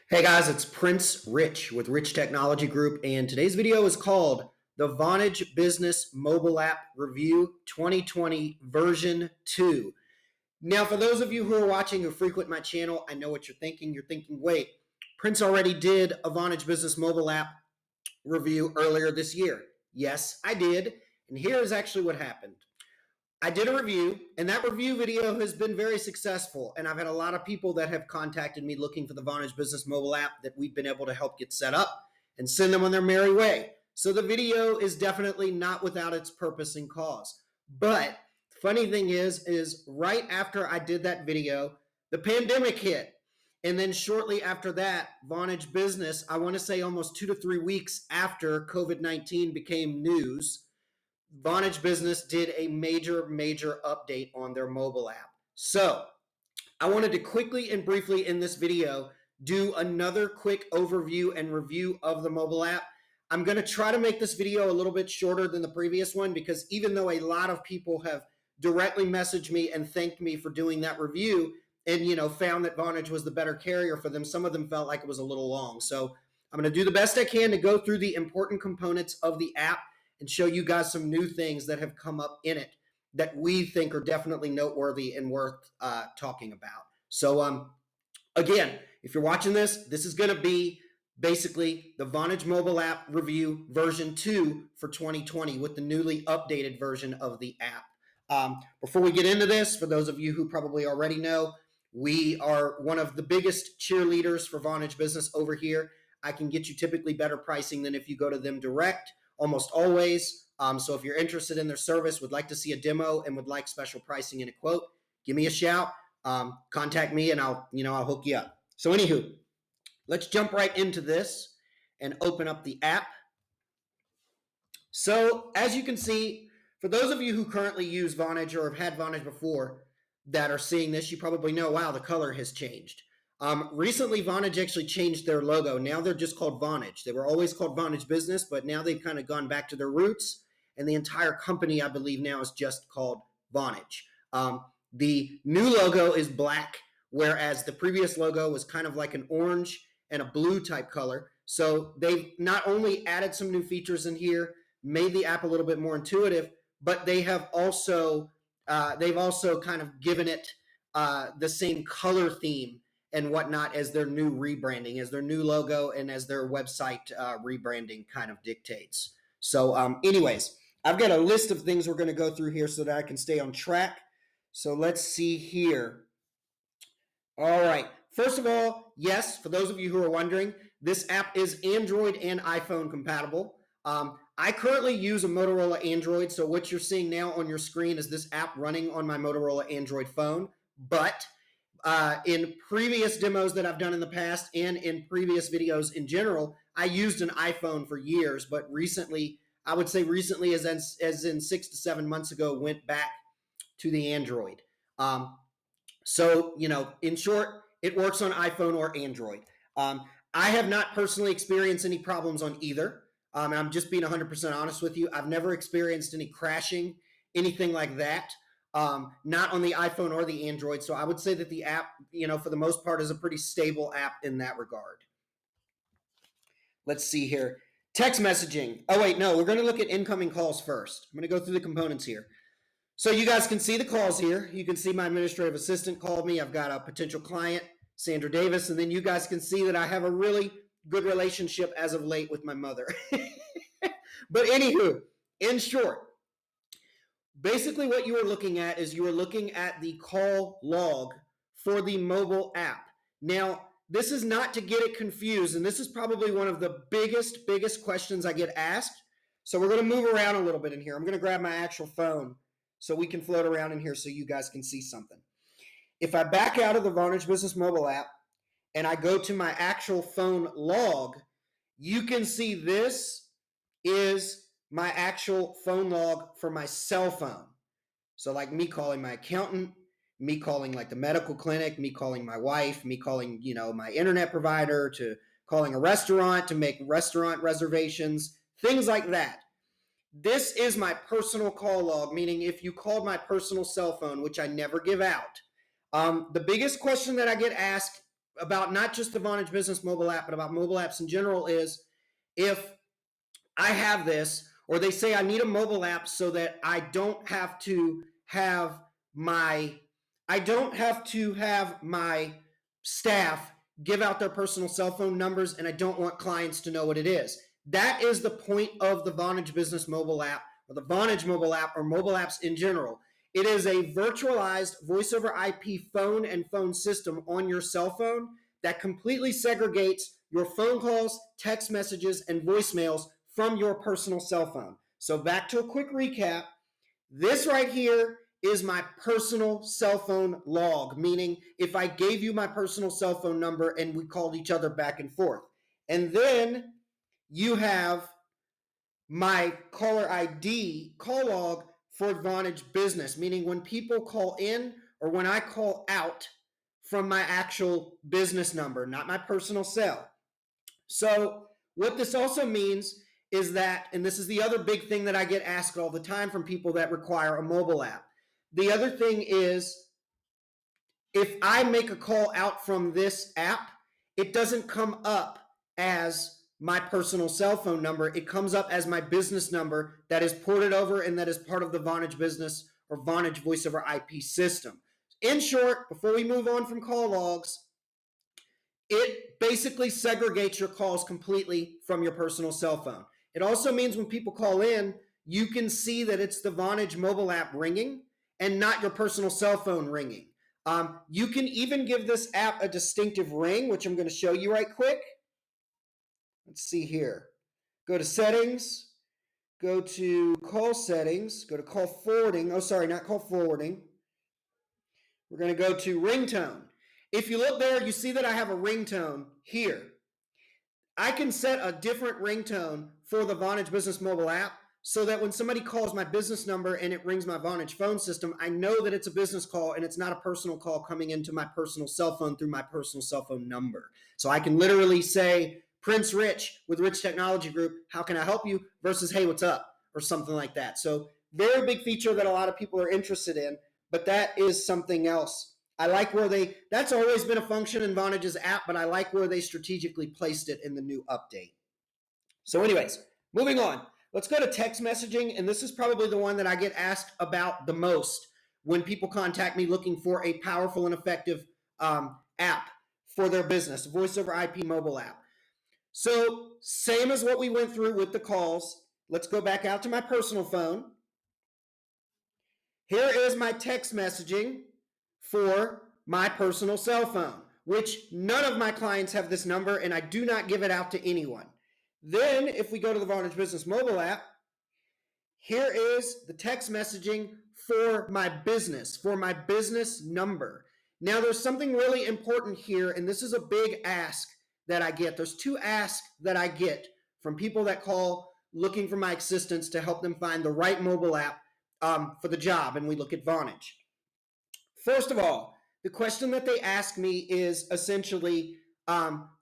Hey guys, it's Prince Rich with Rich Technology Group, and today's video is called the Vonage Business Mobile App Review 2020 version 2. Now, for those of you who are watching who frequent my channel, I know what you're thinking. You're thinking, wait, Prince already did a Vonage Business Mobile App review earlier this year. Yes, I did, and here is actually what happened. I did a review, and that review video has been very successful, and I've had a lot of people that have contacted me looking for the Vonage Business mobile app that we've been able to help get set up and send them on their merry way. So the video is definitely not without its purpose and cause. But the funny thing is right after I did that video, the pandemic hit. And then shortly after that, Vonage Business, I want to say almost 2 to 3 weeks after COVID-19 became news, Vonage Business did a major update on their mobile app. So I wanted to quickly and briefly in this video do another quick overview and review of the mobile app. I'm going to try to make this video a little bit shorter than the previous one because even though a lot of people have directly messaged me and thanked me for doing that review and found that Vonage was the better carrier for them, some of them felt like it was a little long. So I'm going to do the best I can to go through the important components of the app and show you guys some new things that have come up in it that we think are definitely noteworthy and worth talking about. So again, if you're watching this, this is going to be basically the Vonage mobile app review version 2 for 2020 with the newly updated version of the app. Before we get into this, for those of you who probably already know, we are one of the biggest cheerleaders for Vonage Business over here. I can get you typically better pricing than if you go to them direct, almost always. So if you're interested in their service, would like to see a demo and would like special pricing and a quote, give me a shout. Contact me and I'll hook you up. So anywho, let's jump right into this and open up the app. So as you can see, for those of you who currently use Vonage or have had Vonage before that are seeing this, you probably know, wow, the color has changed. Recently, Vonage actually changed their logo. Now they're just called Vonage. They were always called Vonage Business, but now they've kind of gone back to their roots, and the entire company, I believe, now is just called Vonage. The new logo is black, whereas the previous logo was kind of like an orange and a blue type color. So they've not only added some new features in here, made the app a little bit more intuitive, but they have also kind of given it the same color theme and whatnot as their new rebranding, as their new logo, and as their website rebranding kind of dictates. So anyways, I've got a list of things we're going to go through here so that I can stay on track. So let's see here. All right. First of all, yes, for those of you who are wondering, this app is Android and iPhone compatible. I currently use a Motorola Android, so what you're seeing now on your screen is this app running on my Motorola Android phone. But in previous demos that I've done in the past and in previous videos in general, I used an iPhone for years, but recently, I would say recently as in 6 to 7 months ago, went back to the Android. So, in short, it works on iPhone or Android. I have not personally experienced any problems on either. And I'm just being 100% honest with you. I've never experienced any crashing, anything like that. Not on the iPhone or the Android. So I would say that the app, for the most part, is a pretty stable app in that regard. Let's see here. Text messaging. Oh, wait, no, we're going to look at incoming calls first. I'm going to go through the components here. So you guys can see the calls here. You can see my administrative assistant called me. I've got a potential client, Sandra Davis, and then you guys can see that I have a really good relationship as of late with my mother. But anywho, in short, basically what you are looking at is you are looking at the call log for the mobile app. Now, this is not to get it confused, and this is probably one of the biggest questions I get asked. So we're going to move around a little bit in here. I'm going to grab my actual phone so we can float around in here so you guys can see something. If I back out of the Vonage Business mobile app and I go to my actual phone log, you can see this is my actual phone log for my cell phone. So like me calling my accountant, me calling like the medical clinic, me calling my wife, me calling, my internet provider, to calling a restaurant to make restaurant reservations, things like that. This is my personal call log, meaning if you called my personal cell phone, which I never give out. The biggest question that I get asked about not just the Vonage Business mobile app, but about mobile apps in general is if I have this, or they say I need a mobile app so that I don't have to have my staff give out their personal cell phone numbers, and I don't want clients to know what it is. That is the point of the Vonage Business mobile app, or the Vonage mobile app, or mobile apps in general. It is a virtualized voice over IP phone and phone system on your cell phone that completely segregates your phone calls, text messages, and voicemails from your personal cell phone. So back to a quick recap. This right here is my personal cell phone log, meaning if I gave you my personal cell phone number and we called each other back and forth. And then you have my caller ID call log for Vonage Business, meaning when people call in or when I call out from my actual business number, not my personal cell. So what this also means is that, and this is the other big thing that I get asked all the time from people that require a mobile app. The other thing is, if I make a call out from this app, it doesn't come up as my personal cell phone number. It comes up as my business number that is ported over and that is part of the Vonage Business or Vonage Voice over IP system. In short, before we move on from call logs, it basically segregates your calls completely from your personal cell phone. It also means when people call in, you can see that it's the Vonage mobile app ringing and not your personal cell phone ringing. You can even give this app a distinctive ring, which I'm going to show you right quick. Let's see here. Go to settings, go to call settings, go to call forwarding. Oh, sorry, not call forwarding. We're going to go to ringtone. If you look there, you see that I have a ringtone here. I can set a different ringtone for the Vonage Business mobile app so that when somebody calls my business number and it rings my Vonage phone system, I know that it's a business call and it's not a personal call coming into my personal cell phone through my personal cell phone number. So I can literally say, Prince Rich with Rich Technology Group, how can I help you? Versus, hey, what's up? Or something like that. So very big feature that a lot of people are interested in, but that is something else. I like where that's always been a function in Vonage's app, but I like where they strategically placed it in the new update. So anyways, moving on. Let's go to text messaging, and this is probably the one that I get asked about the most when people contact me looking for a powerful and effective app for their business, voice over IP mobile app. So same as what we went through with the calls. Let's go back out to my personal phone. Here is my text messaging for my personal cell phone, which none of my clients have this number, and I do not give it out to anyone. Then if we go to the Vonage Business mobile app, here is the text messaging for my business number. Now there's something really important here, and this is a big ask that I get. There's two asks that I get from people that call looking for my assistance to help them find the right mobile app for the job, and we look at Vonage. First of all, the question that they ask me is essentially,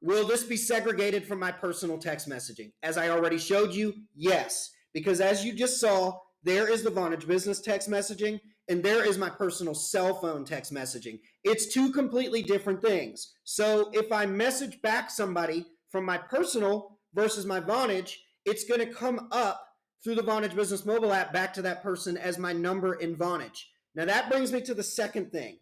will this be segregated from my personal text messaging? As I already showed you, yes. Because as you just saw, there is the Vonage Business text messaging, and there is my personal cell phone text messaging. It's two completely different things. So if I message back somebody from my personal versus my Vonage, it's going to come up through the Vonage Business mobile app back to that person as my number in Vonage. Now that brings me to the second thing.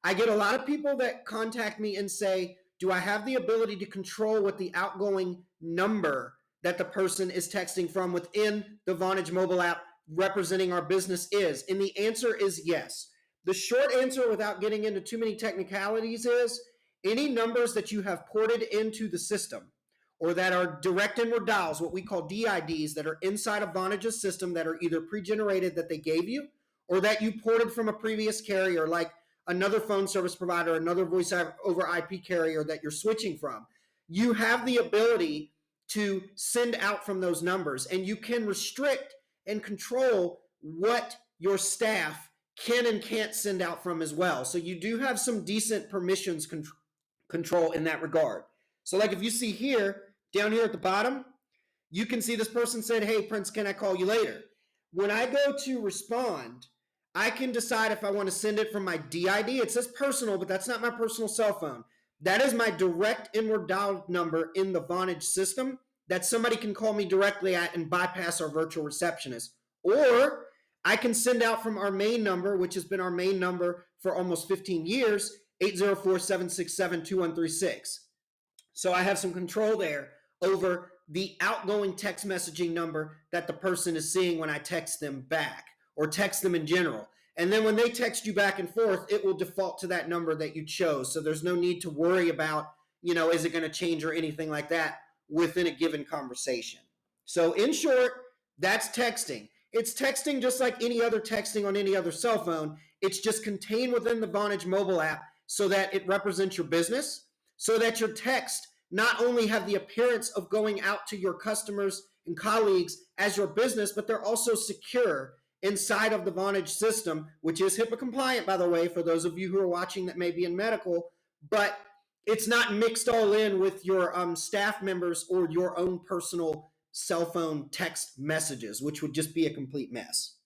I get a lot of people that contact me and say, do I have the ability to control what the outgoing number that the person is texting from within the Vonage mobile app representing our business is? And the answer is yes. The short answer, without getting into too many technicalities, is any numbers that you have ported into the system or that are direct inward dials, what we call DIDs, that are inside of Vonage's system that are either pre-generated that they gave you or that you ported from a previous carrier like another phone service provider, another voice over IP carrier that you're switching from, you have the ability to send out from those numbers, and you can restrict and control what your staff can and can't send out from as well. So you do have some decent permissions control in that regard. So like if you see here, down here at the bottom, you can see this person said, hey, Prince, can I call you later? When I go to respond, I can decide if I want to send it from my DID. It says personal, but that's not my personal cell phone. That is my direct inward dial number in the Vonage system that somebody can call me directly at and bypass our virtual receptionist. Or I can send out from our main number, which has been our main number for almost 15 years, 804-767-2136. So I have some control there over the outgoing text messaging number that the person is seeing when I text them back or text them in general. And then when they text you back and forth, it will default to that number that you chose. So there's no need to worry about, is it going to change or anything like that within a given conversation. So in short, that's texting. It's texting just like any other texting on any other cell phone. It's just contained within the Vonage mobile app so that it represents your business, so that your text not only have the appearance of going out to your customers and colleagues as your business, but they're also secure inside of the Vonage system, which is HIPAA compliant, by the way, for those of you who are watching that may be in medical, but it's not mixed all in with your staff members or your own personal cell phone text messages, which would just be a complete mess.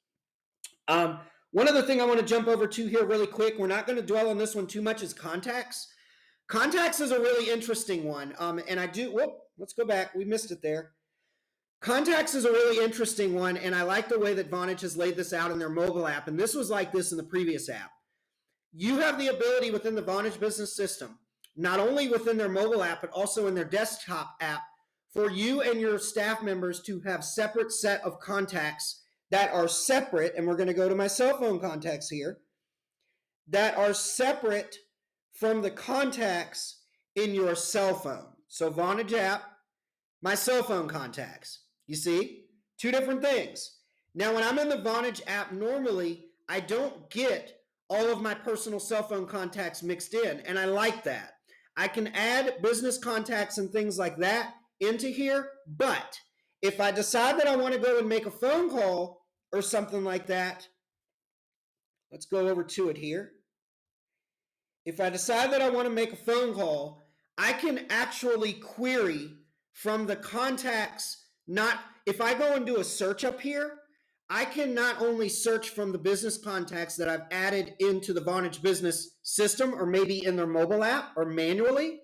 One other thing I want to jump over to here really quick, we're not going to dwell on this one too much, is contacts. Contacts is a really interesting one, let's go back, we missed it there. Contacts is a really interesting one, and I like the way that Vonage has laid this out in their mobile app, and this was like this in the previous app. You have the ability within the Vonage Business system, not only within their mobile app, but also in their desktop app, for you and your staff members to have separate set of contacts that are separate, and we're going to go to my cell phone contacts here, that are separate from the contacts in your cell phone. So Vonage app, my cell phone contacts. You see, two different things. Now, when I'm in the Vonage app, normally I don't get all of my personal cell phone contacts mixed in, and I like that. I can add business contacts and things like that into here, but if I decide that I want to go and make a phone call or something like that, let's go over to it here. If I decide that I want to make a phone call, I can actually query from the contacts. If I go and do a search up here, I can not only search from the business contacts that I've added into the Vonage Business system or maybe in their mobile app or manually,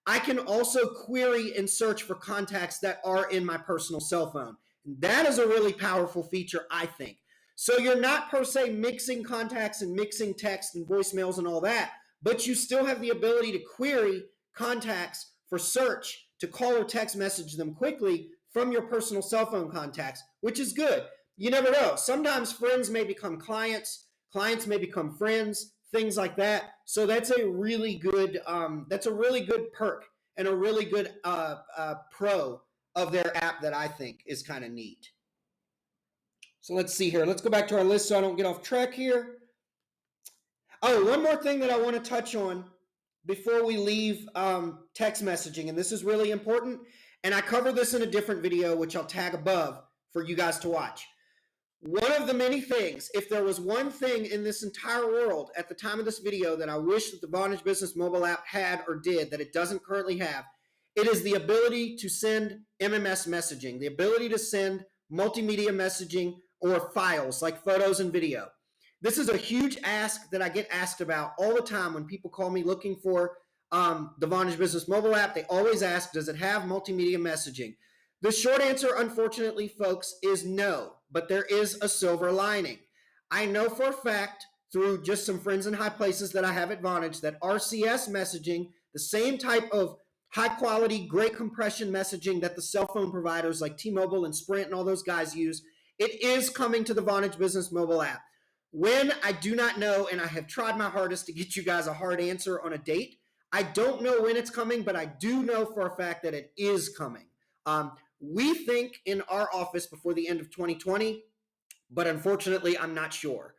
I can also query and search for contacts that are in my personal cell phone. That is a really powerful feature, I think. So you're not per se mixing contacts and mixing text and voicemails and all that, but you still have the ability to query contacts for search, to call or text message them quickly from your personal cell phone contacts, which is good. You never know. Sometimes friends may become clients, clients may become friends, things like that. So that's a really good perk and a really good pro of their app that I think is kind of neat. So let's see here. Let's go back to our list so I don't get off track here. Oh, one more thing that I want to touch on before we leave text messaging, and this is really important, and I cover this in a different video, which I'll tag above for you guys to watch. One of the many things, if there was one thing in this entire world at the time of this video that I wish that the Vonage Business mobile app had or did that it doesn't currently have, it is the ability to send MMS messaging, the ability to send multimedia messaging or files like photos and video. This is a huge ask that I get asked about all the time when people call me looking for the Vonage Business mobile app. They always ask, does it have multimedia messaging? The short answer, unfortunately, folks, is no, but there is a silver lining. I know for a fact through just some friends in high places that I have at Vonage that RCS messaging, the same type of high quality, great compression messaging that the cell phone providers like T-Mobile and Sprint and all those guys use, it is coming to the Vonage Business mobile app. When, I do not know, and I have tried my hardest to get you guys a hard answer on a date. I don't know when it's coming, but I do know for a fact that it is coming. We think in our office before the end of 2020, but unfortunately, I'm not sure.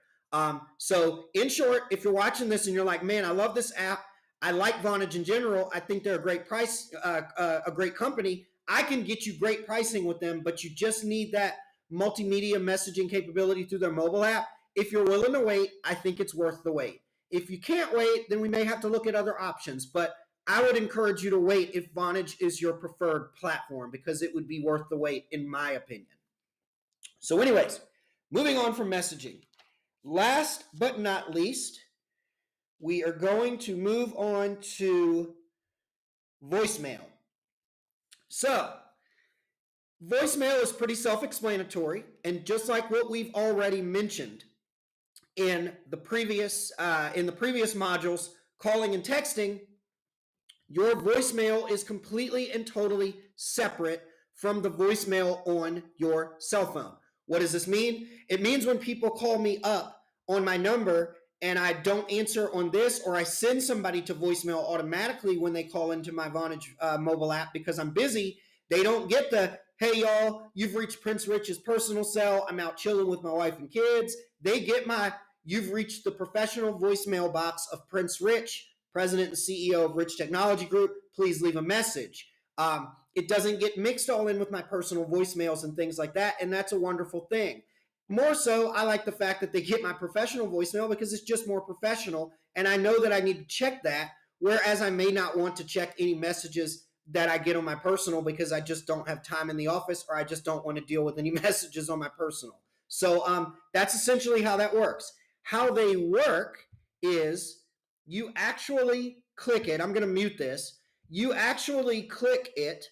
So in short, if you're watching this and you're like, man, I love this app, I like Vonage in general, I think they're a great price, a great company, I can get you great pricing with them, but you just need that multimedia messaging capability through their mobile app. If you're willing to wait, I think it's worth the wait. If you can't wait, then we may have to look at other options, but I would encourage you to wait if Vonage is your preferred platform because it would be worth the wait, in my opinion. So anyways, moving on from messaging. Last but not least, we are going to move on to voicemail. So, voicemail is pretty self-explanatory, and just like what we've already mentioned in the previous modules, calling and texting, your voicemail is completely and totally separate from the voicemail on your cell phone. What does this mean? It means when people call me up on my number and I don't answer on this, or I send somebody to voicemail automatically when they call into my Vonage mobile app because I'm busy, they don't get the, hey y'all, you've reached Prince Rich's personal cell, I'm out chilling with my wife and kids. They get my, you've reached the professional voicemail box of Prince Rich, President and CEO of Rich Technology Group, please leave a message. It doesn't get mixed all in with my personal voicemails and things like that, and that's a wonderful thing. More so, I like the fact that they get my professional voicemail because it's just more professional, and I know that I need to check that, whereas I may not want to check any messages that I get on my personal because I just don't have time in the office, or I just don't want to deal with any messages on my personal. So that's essentially how that works. How they work is you actually click it. I'm going to mute this. You actually click it,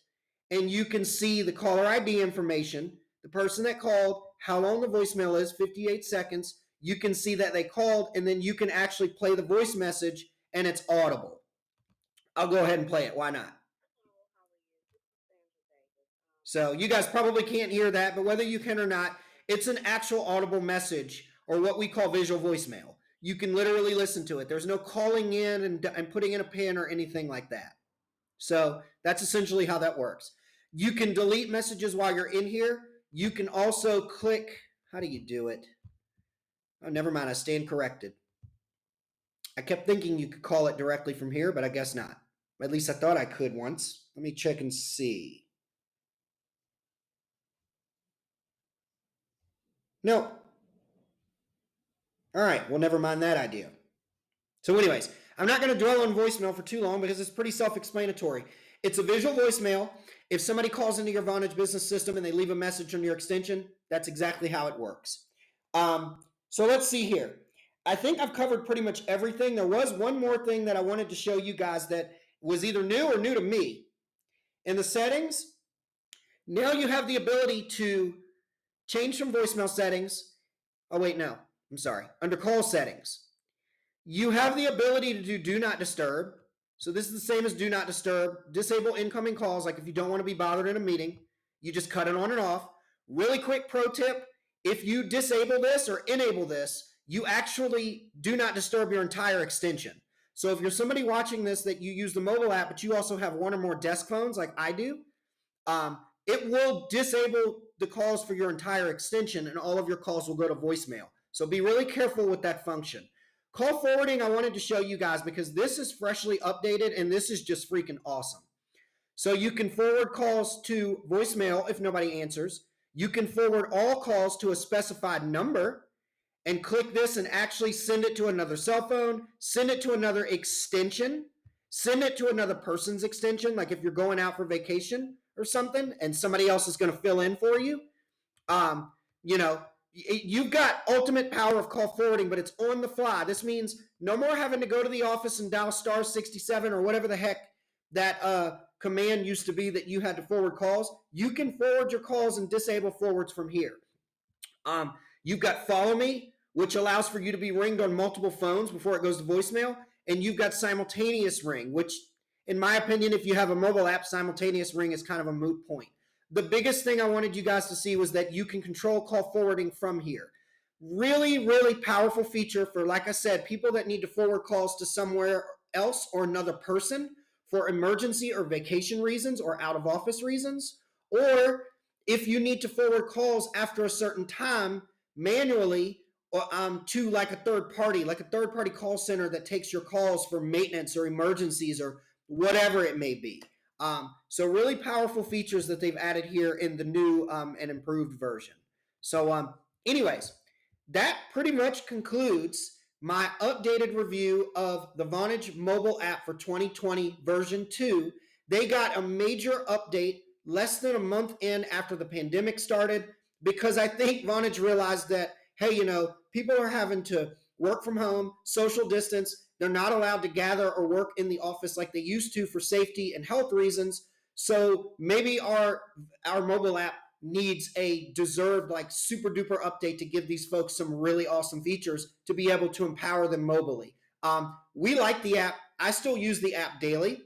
and you can see the caller ID information, the person that called, how long the voicemail is, 58 seconds. You can see that they called, and then you can actually play the voice message, and it's audible. I'll go ahead and play it. Why not? So you guys probably can't hear that, but whether you can or not, it's an actual audible message, or what we call visual voicemail. You can literally listen to it. There's no calling in and putting in a pin or anything like that. So that's essentially how that works. You can delete messages while you're in here. You can also click, how do you do it? Oh, never mind, I stand corrected. I kept thinking you could call it directly from here, but I guess not. At least I thought I could once. Let me check and see. No. All right, well, never mind that idea. So anyways, I'm not going to dwell on voicemail for too long because it's pretty self-explanatory. It's a visual voicemail. If somebody calls into your Vonage Business system and they leave a message on your extension, that's exactly how it works. So let's see here. I think I've covered pretty much everything. There was one more thing that I wanted to show you guys that was either new or new to me. In the settings, now you have the ability to change from voicemail settings. Oh, wait, no. I'm sorry. Under call settings, you have the ability to do not disturb. So this is the same as do not disturb. Disable incoming calls, like if you don't want to be bothered in a meeting, you just cut it on and off. Really quick pro tip, if you disable this or enable this, you actually do not disturb your entire extension. So if you're somebody watching this that you use the mobile app, but you also have one or more desk phones like I do, it will disable the calls for your entire extension, and all of your calls will go to voicemail. So be really careful with that function. Call forwarding, I wanted to show you guys because this is freshly updated and this is just freaking awesome. So you can forward calls to voicemail if nobody answers. You can forward all calls to a specified number and click this and actually send it to another cell phone, send it to another extension, send it to another person's extension, like if you're going out for vacation or something and somebody else is going to fill in for you. You've got ultimate power of call forwarding, but it's on the fly. This means no more having to go to the office and dial star 67 or whatever the heck that command used to be that you had to forward calls. You can forward your calls and disable forwards from here. You've got follow me, which allows for you to be ringed on multiple phones before it goes to voicemail. And you've got simultaneous ring, which in my opinion, if you have a mobile app, simultaneous ring is kind of a moot point. The biggest thing I wanted you guys to see was that you can control call forwarding from here. Really, really powerful feature for, like I said, people that need to forward calls to somewhere else or another person for emergency or vacation reasons or out of office reasons, or if you need to forward calls after a certain time manually to like a third party call center that takes your calls for maintenance or emergencies or whatever it may be. So really powerful features that they've added here in the new and improved version. So anyways, that pretty much concludes my updated review of the Vonage mobile app for 2020 version 2. They got a major update less than a month in after the pandemic started because I think Vonage realized that, hey, people are having to work from home, social distance, They're not allowed to gather or work in the office like they used to for safety and health reasons. So maybe our mobile app needs a deserved like super duper update to give these folks some really awesome features to be able to empower them mobily. We like the app. I still use the app daily.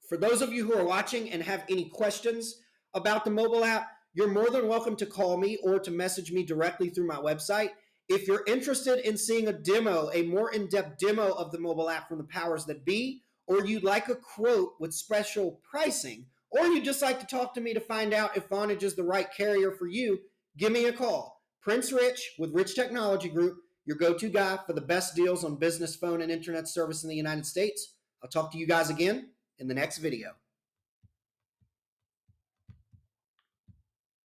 For those of you who are watching and have any questions about the mobile app, you're more than welcome to call me or to message me directly through my website. If you're interested in seeing a demo, a more in-depth demo of the mobile app from the powers that be, or you'd like a quote with special pricing, or you'd just like to talk to me to find out if Vonage is the right carrier for you, give me a call. Prince Rich with Rich Technology Group, your go-to guy for the best deals on business phone and internet service in the United States. I'll talk to you guys again in the next video.